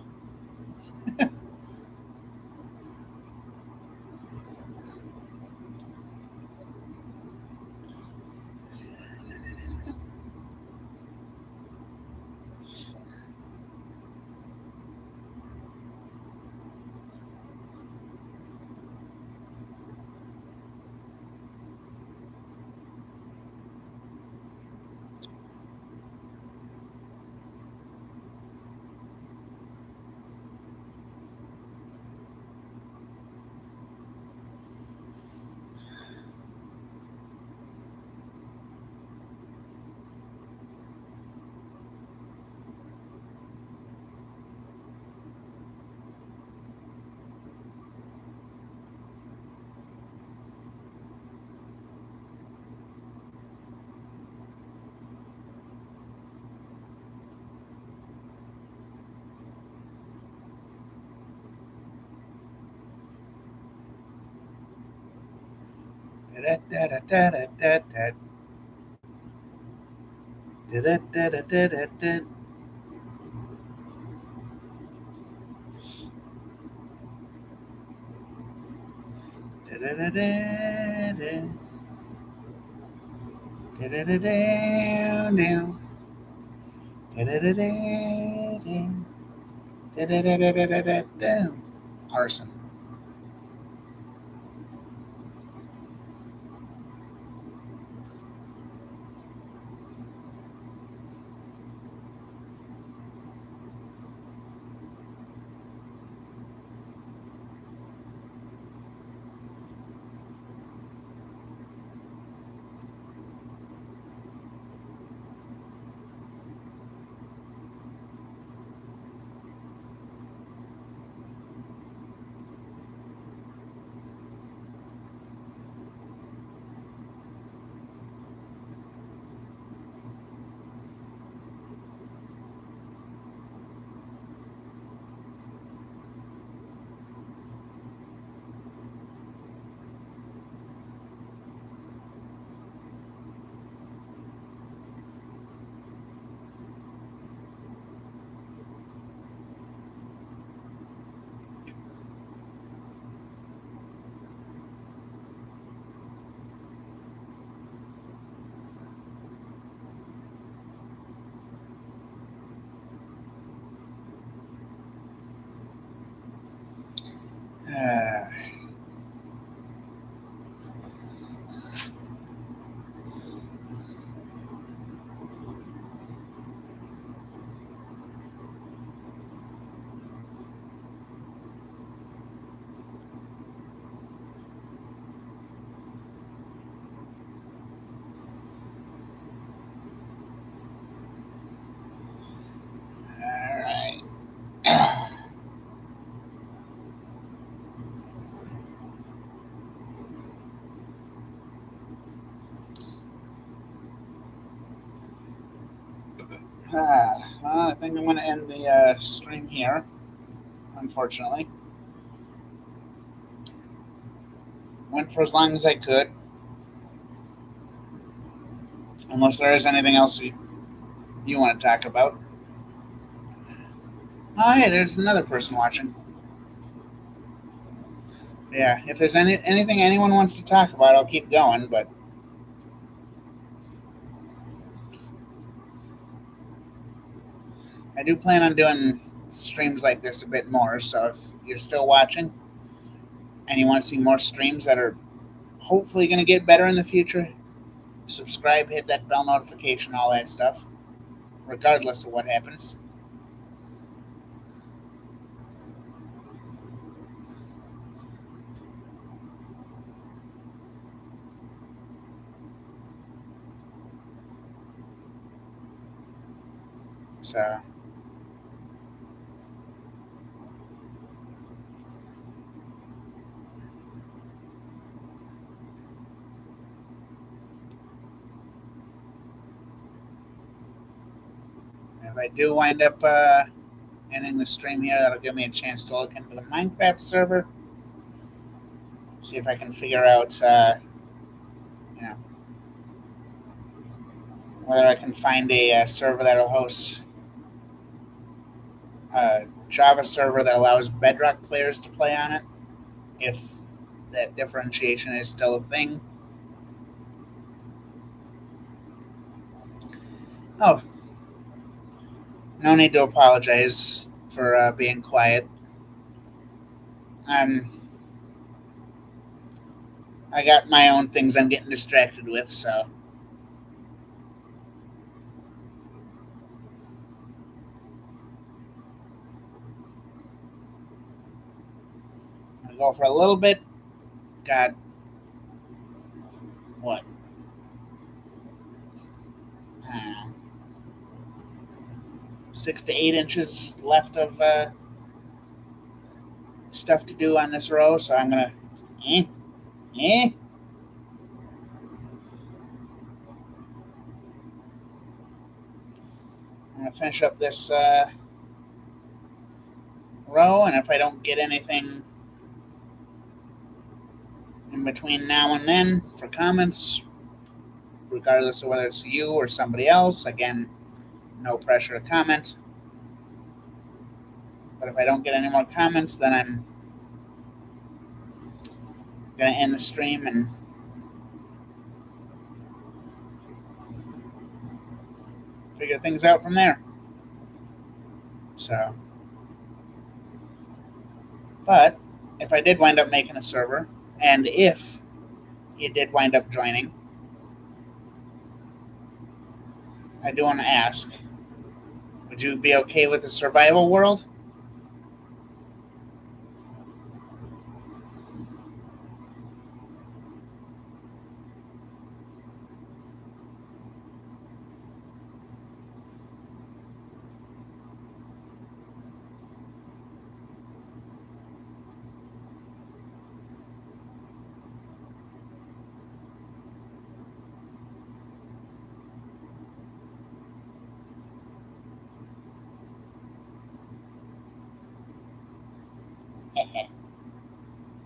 [SPEAKER 1] Da da da da da da da da da da da da da da. Da da da da da. Da da da da da. Da da da da da. Da da da da da da da. Arson. Uh, all right. Well, I think I'm going to end the stream here, unfortunately. Went for as long as I could, unless there is anything else you want to talk about. Oh, hey, there's another person watching. Yeah, if there's anything anyone wants to talk about, I'll keep going, but I do plan on doing streams like this a bit more, so if you're still watching and you want to see more streams that are hopefully going to get better in the future, subscribe, hit that bell notification, all that stuff, regardless of what happens. So, if I do wind up ending the stream here, that'll give me a chance to look into the Minecraft server, see if I can figure out, you know, whether I can find a server that'll host a Java server that allows Bedrock players to play on it, if that differentiation is still a thing. Oh, no need to apologize for being quiet. I'm I got my own things I'm getting distracted with, so I'll go for a little bit. Got what? 6 to 8 inches left of stuff to do on this row, so I'm gonna eh, eh. I'm gonna finish up this row, and if I don't get anything in between now and then for comments, regardless of whether it's you or somebody else, again, no pressure to comment. But if I don't get any more comments, then I'm gonna end the stream and figure things out from there. So, but if I did wind up making a server, and if you did wind up joining, I do want to ask, would you be okay with a survival world?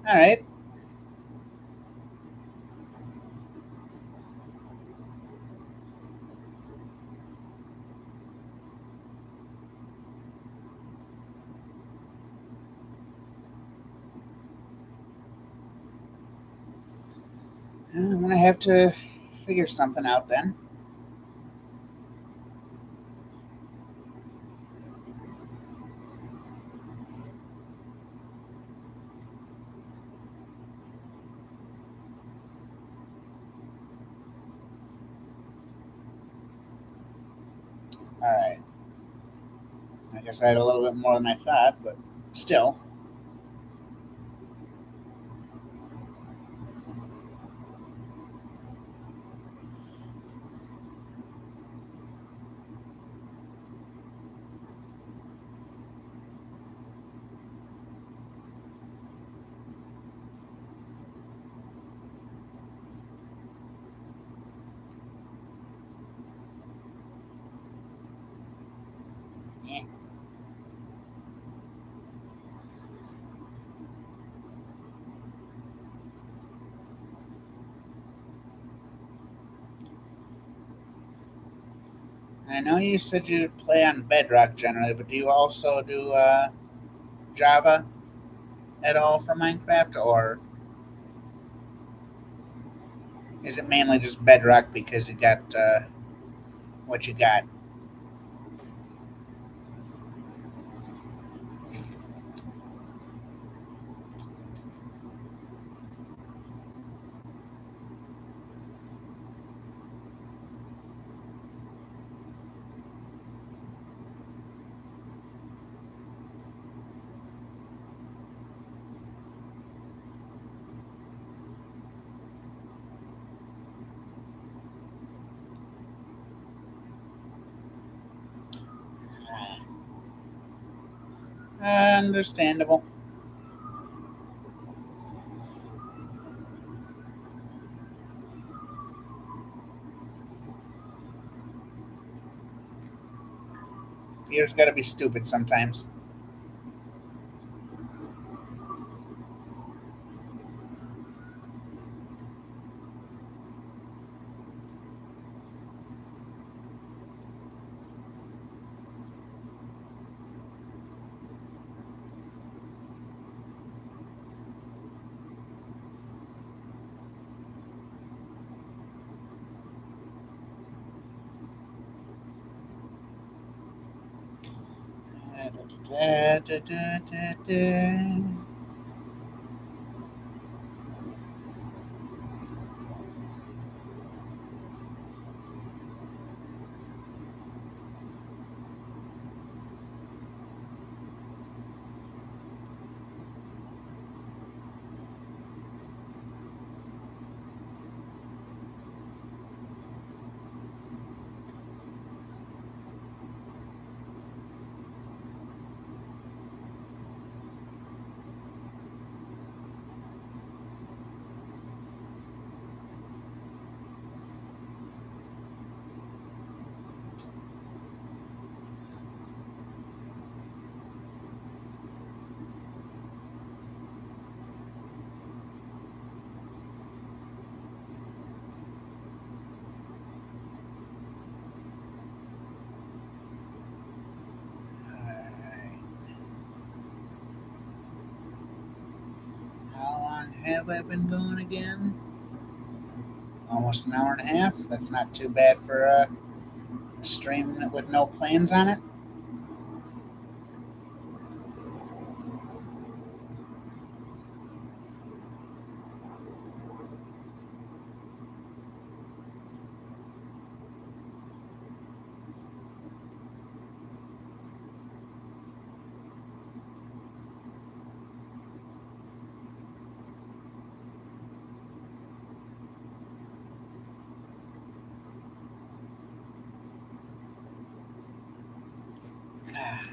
[SPEAKER 1] All right. I'm going to have to figure something out then. All right. I guess I had a little bit more than I thought, but still. I know you said you play on Bedrock generally, but do you also do Java at all for Minecraft, or is it mainly just Bedrock because you got what you got? Understandable. Peter's got to be stupid sometimes. Da, da, da, da, da. Alright. How long have I been going again? Almost an hour and a half. That's not too bad for a stream with no plans on it. Uh,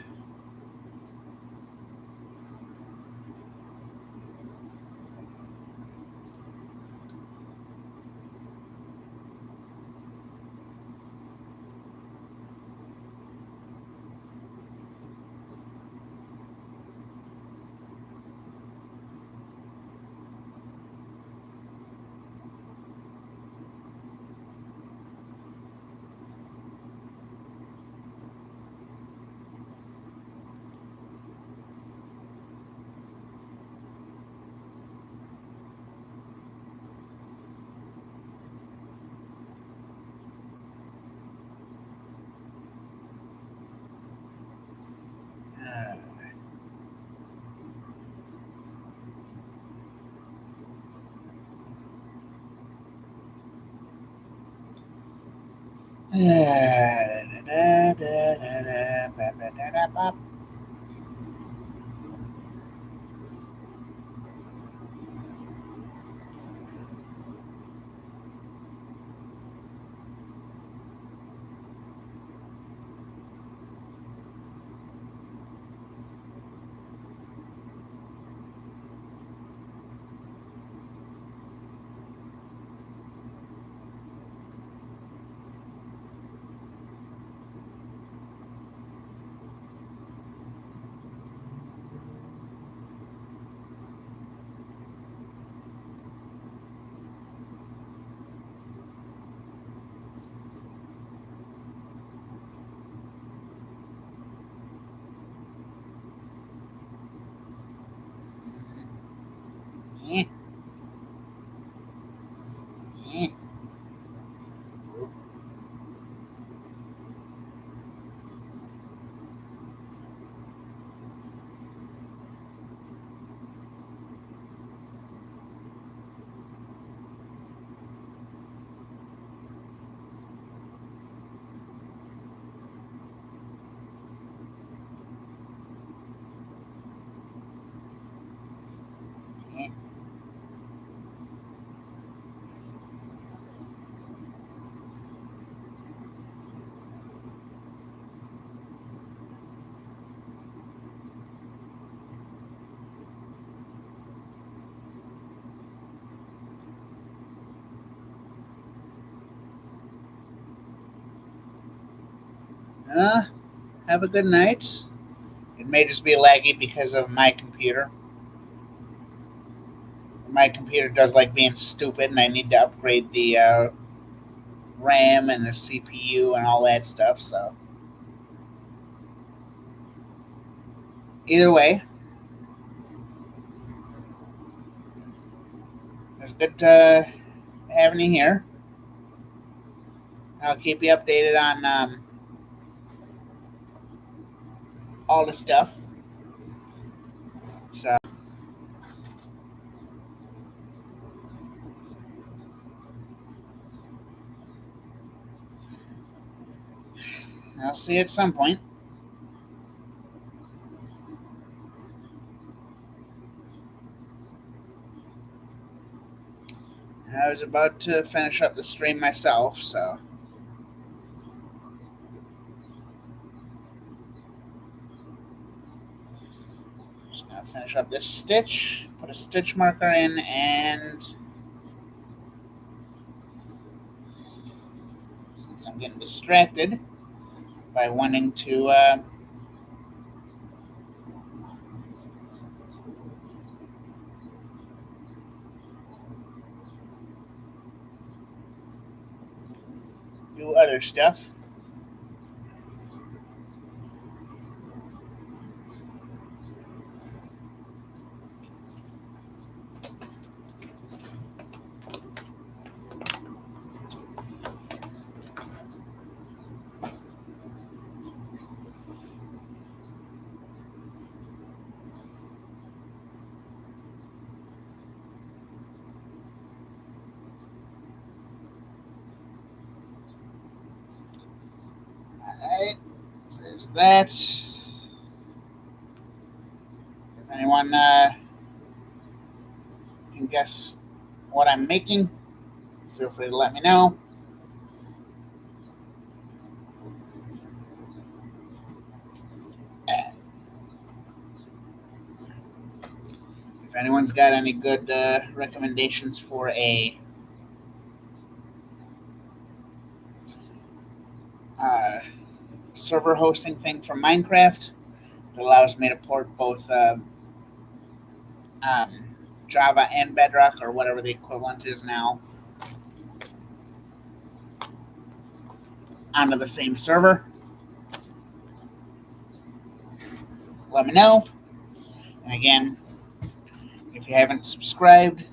[SPEAKER 1] Eh, eh, eh. Uh, have a good night. It may just be laggy because of my computer. My computer does like being stupid, and I need to upgrade the RAM and the CPU and all that stuff. So either way, it's good having you here. I'll keep you updated on all the stuff. So I'll see you at some point. I was about to finish up the stream myself, so just gonna finish up this stitch, put a stitch marker in, and since I'm getting distracted by wanting to do other stuff. Alright, so there's that. If anyone can guess what I'm making, feel free to let me know. If anyone's got any good recommendations for a uh, server hosting thing for Minecraft that allows me to port both Java and Bedrock, or whatever the equivalent is now, onto the same server, let me know. And again, if you haven't subscribed,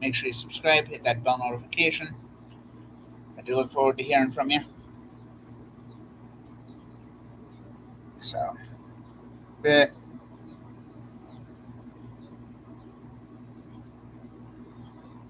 [SPEAKER 1] make sure you subscribe, hit that bell notification. I do look forward to hearing from you. So,